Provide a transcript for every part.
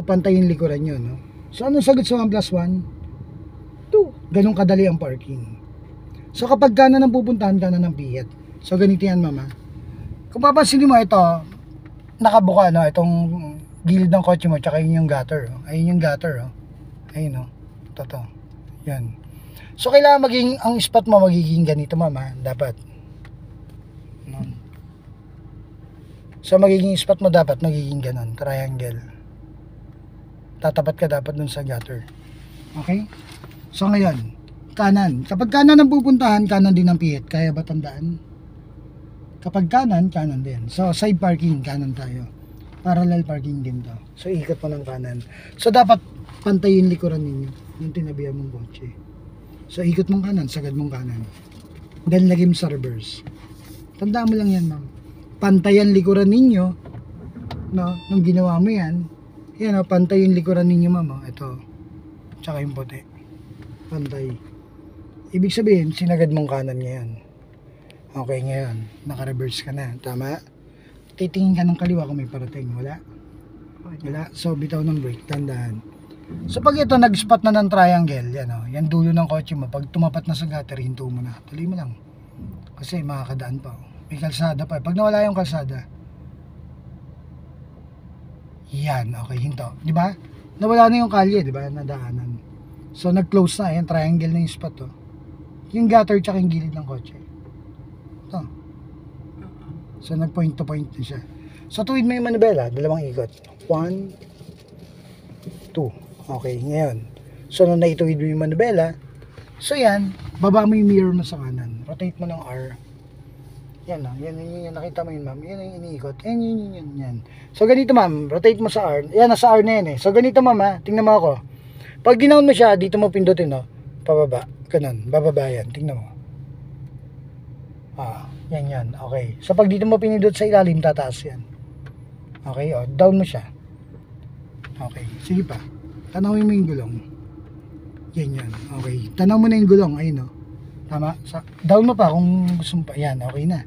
Pantay yung likuran nyo, no? So, anong sagot sa 1 plus 1? 2. Ganun kadali ang parking. So, kapag kanan ang pupuntahan, kanan ang pihit. So, ganito yan, mama. Kung papansinin mo, ito, nakabuka, no? Itong gilid ng kotse mo, tsaka yun yung gutter. Oh. Ayun yung gutter, oh. Ayun, no? Toto. Yan. So, kailangan maging, ang spot mo magiging ganito, mama. Dapat. No? So, magiging spot mo dapat magiging ganon. Triangle. Tatapat ka dapat dun sa gutter. Okay? So, ngayon, kanan. Kapag kanan ang pupuntahan, kanan din ang pihit. Kaya ba tandaan? Kapag kanan, kanan din. So, side parking, kanan tayo. Parallel parking din to. So, ikot mo ng kanan. So, dapat pantay yung likuran ninyo. Yung tinabihan mong kotse. So, ikot mong kanan, sagad mong kanan. Then, lagay mo sa reverse. Tandaan mo lang yan, ma'am. Pantay ang likuran ninyo. No? Nung ginawa mo yan, yan o, pantay yung likuran ninyo, ma'am. Ito. Tsaka yung puti. Pantay. Ibig sabihin, sinagad mong kanan ngayon. Okay, ngayon, naka-reverse ka na, tama? Titingin ka ng kaliwa kung may parating, wala? Wala. So, bitaw ng brake, tandaan. So, pag ito, nag-spot na ng triangle, yan o, yan dulo ng kotse mo, pag tumapat na sa gutter, hinto mo na. Tuloy mo lang. Kasi makakadaan pa. May kalsada pa. Pag nawala yung kalsada, yan, okay, hinto. Di ba? Nawala na yung kalye, di ba? Nadaanan. So, nag-close na, yan, triangle na yung spot to. Yung gutter, tsaka yung gilid ng kotse. Ito. So, nag-point to point na siya. So, tuwid mo yung manubela, dalawang ikot. 1, 2. Okay, ngayon. So, nung naituwid mo yung manubela, so yan, baba mo yung mirror mo sa kanan. Rotate mo ng R. Yan, yan, nakita mo yun, ma'am. Yan yung iniikot. Yan. So, ganito, ma'am. Rotate mo sa R. Yan, nasa R na yan eh. So, ganito, ma'am, ha. Tingnan mo ako. Pag ginaon mo siya, dito mo pindutin, no? Pababa. Ganun. Bababa yan. Tingnan mo. Yan. Okay. So, pag dito mo pinindot sa ilalim, tataas yan. Okay, o. Down mo siya. Okay. Sige pa. Tanawin mo yung gulong. Yan. Okay. Tanaw mo na yung gulong. Ayun, o. Tama? Down mo pa kung gusto mo pa. Yan. Okay na.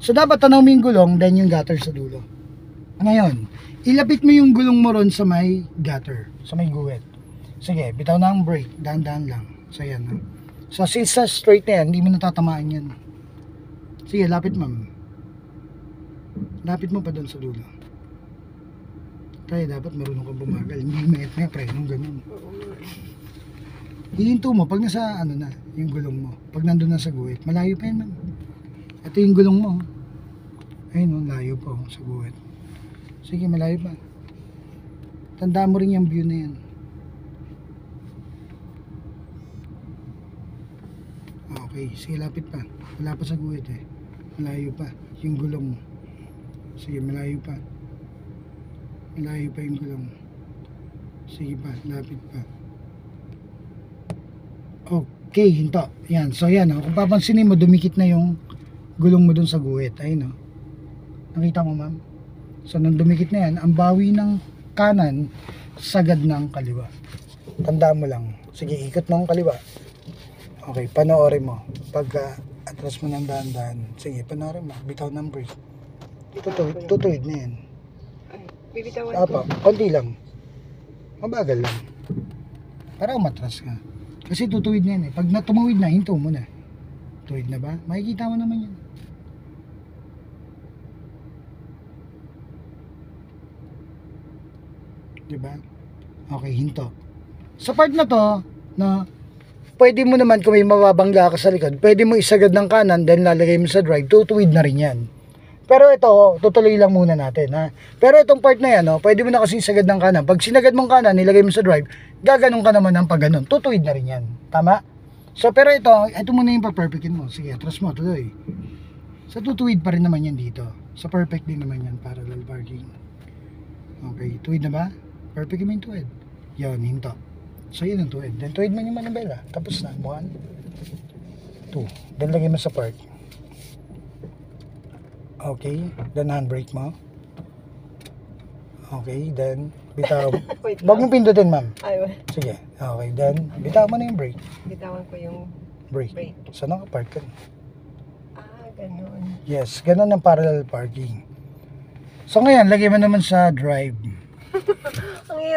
So, dapat tanaw mo yung gulong, then yung gutter sa dulo. Ngayon, ilapit mo yung gulong mo ron sa may gutter. Sa may guwet. Sige, bitaw na ang brake. Dahan-dahan lang. So, yan, o. So, since sa straight na yan, hindi mo natatamaan yan. Sige, lapit, ma'am. Lapit mo pa doon sa dulo. Kaya dapat marunong kang bumagal. Hindi mayat na prenong ganun. Hihinto mo pag nasa ano na, yung gulong mo. Pag nandun na sa guhit, malayo pa yan, ma'am. Ito yung gulong mo. Ayun, layo pa sa guhit. Sige, malayo pa. Tandaan mo rin yung view na yan. Okay, sige, lapit pa. Wala pa sa guhit eh. Malayo pa yung gulong mo. Sige, malayo pa. Malayo pa yung gulong. Sige pa, lapit pa. Okay, hinto. Yan, so yan, kung papansinin mo, dumikit na yung gulong mo dun sa guhit. Ayun, nakita mo, ma'am? So, nung dumikit na yan, ang bawi ng kanan, sagad ng kaliwa. Tandaan mo lang. Sige, ikot mo ang kaliwa. Okay, panoorin mo. Pagka atras mo ng dahan-dahan, sige, panoorin mo. Bitaw ng brake. Tutuwid na yan. Bibitawan Apa, konti lang. Mabagal lang. Para umatras ka. Kasi tutuwid na yan eh. Pag tumawid na, hinto mo na. Tuwid na ba? Makikita mo naman yan. Diba? Okay, hinto. Sa part na to, na pwede mo naman kung may mababangga ka sa likod, pwede mo isagad ng kanan, then lalagay mo sa drive, tutuwid na rin yan. Pero ito, tutuloy lang muna natin, ha. Pero itong part na yan, pwede mo na kasi isagad ng kanan. Pag sinagad mong kanan, nilagay mo sa drive, gaganon ka naman ng pagganon, tutuwid na rin yan. Tama? So, pero ito muna yung pa-perfectin mo. Sige, atras mo, tuloy. So, tutuwid pa rin naman yan dito. So, perfect din naman yan, parallel parking. Okay, tuwid na ba? Perfect yung tuwid. Yun, hinto. So, yun ang tuwid. Then, tuwid mo yung manabela. Tapos na. 1, 2. Then, lagay mo sa park. Okay. Then, handbrake mo. Okay. Then, bitaw. Huwag mong pindutin, ma'am. Sige. Okay. Then, bitaw mo na yung brake. Bitawan ko yung Brake. So, nakapark ka. Ganun. Yes. Ganun ang parallel parking. So, ngayon, lagay mo naman sa drive. Ang hirap.